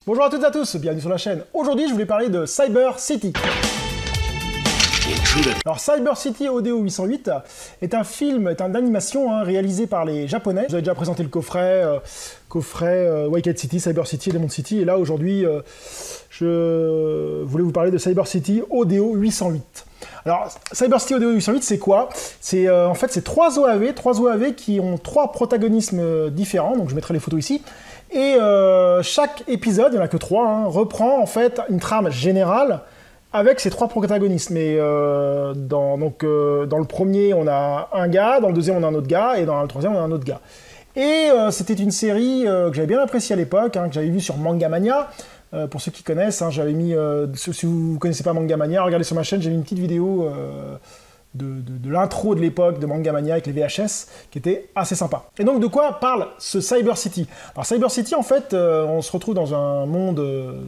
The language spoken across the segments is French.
Bonjour à toutes et à tous, bienvenue sur la chaîne. Aujourd'hui, je voulais parler de Cyber City. Alors, Cyber City ODO 808 est un film, est une animation réalisé par les Japonais. Vous avez déjà présenté le coffret, Wicked City, Cyber City et Demon City. Et là, aujourd'hui, je voulais vous parler de Cyber City ODO 808. Alors, Cyber City ODO 808, c'est quoi? C'est en fait, c'est trois OAV qui ont trois protagonismes différents. Donc, je mettrai les photos ici. Et chaque épisode, il n'y en a que trois, reprend en fait une trame générale avec ces trois protagonistes. Mais dans le premier, on a un gars, dans le deuxième, on a un autre gars, et dans le troisième, on a un autre gars. Et c'était une série que j'avais bien appréciée à l'époque, que j'avais vue sur Manga Mania. Pour ceux qui connaissent, j'avais mis, si vous ne connaissez pas Manga Mania, regardez sur ma chaîne, j'ai mis une petite vidéo de l'intro de l'époque de Manga Mania avec les VHS, qui était assez sympa. Et donc de quoi parle ce Cyber City? Alors Cyber City, en fait, on se retrouve dans un monde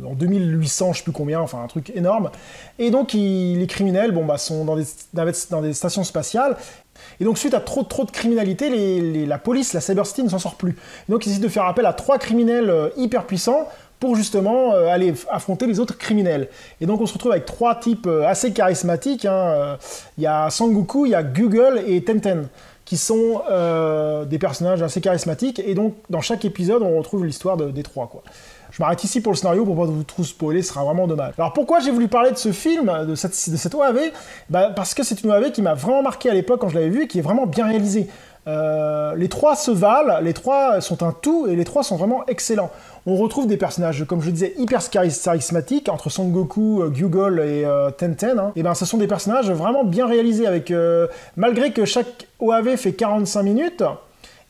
en 2800, je sais plus combien, enfin un truc énorme, et donc les criminels sont dans des stations spatiales, et donc suite à trop de criminalité, la police, la Cyber City ne s'en sort plus. Et donc ils décident de faire appel à trois criminels hyper puissants, pour justement aller affronter les autres criminels. Et donc on se retrouve avec trois types assez charismatiques. Il y a Sangoku, il y a Google et Tenten, qui sont des personnages assez charismatiques. Et donc dans chaque épisode, on retrouve l'histoire des trois, quoi. Je m'arrête ici pour le scénario, pour pas vous trop spoiler, ce sera vraiment dommage. Alors pourquoi j'ai voulu parler de ce film, de cette OAV? Parce que c'est une OAV qui m'a vraiment marqué à l'époque quand je l'avais vue, et qui est vraiment bien réalisée. Les trois se valent, les trois sont un tout, et les trois sont vraiment excellents. On retrouve des personnages, comme je disais, hyper charismatiques, entre Son Goku, Google et Tenten. Et ce sont des personnages vraiment bien réalisés, avec malgré que chaque OAV fait 45 minutes,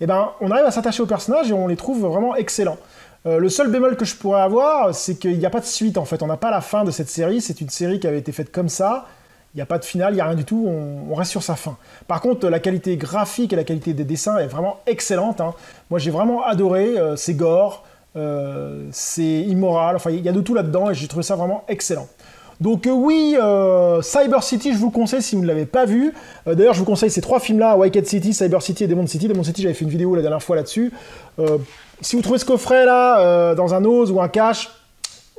on arrive à s'attacher aux personnages et on les trouve vraiment excellents. Le seul bémol que je pourrais avoir, c'est qu'il n'y a pas de suite, en fait. On n'a pas la fin de cette série, c'est une série qui avait été faite comme ça. Il n'y a pas de finale, il n'y a rien du tout, on reste sur sa fin. Par contre, la qualité graphique et la qualité des dessins est vraiment excellente. Moi, j'ai vraiment adoré, c'est gore, c'est immoral, enfin, il y a de tout là-dedans et j'ai trouvé ça vraiment excellent. Donc oui, Cyber City, je vous le conseille si vous ne l'avez pas vu. D'ailleurs, je vous conseille ces trois films-là, Wicked City, Cyber City et Demon City. Demon City, j'avais fait une vidéo la dernière fois là-dessus. Si vous trouvez ce coffret-là dans un Oz ou un Cash,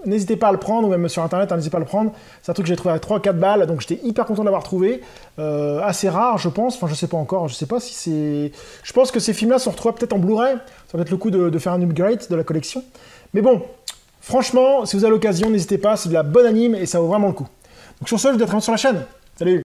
n'hésitez pas à le prendre, ou même sur internet, n'hésitez pas à le prendre. C'est un truc que j'ai trouvé à 3-4 balles, donc j'étais hyper content de l'avoir trouvé. Assez rare, je pense, enfin je sais pas encore, je sais pas si c'est... Je pense que ces films-là sont retrouvés peut-être en Blu-ray, ça va être le coup de faire un upgrade de la collection. Mais bon, franchement, si vous avez l'occasion, n'hésitez pas, c'est de la bonne anime et ça vaut vraiment le coup. Donc sur ce, je vous dis à très bientôt sur la chaîne. Salut!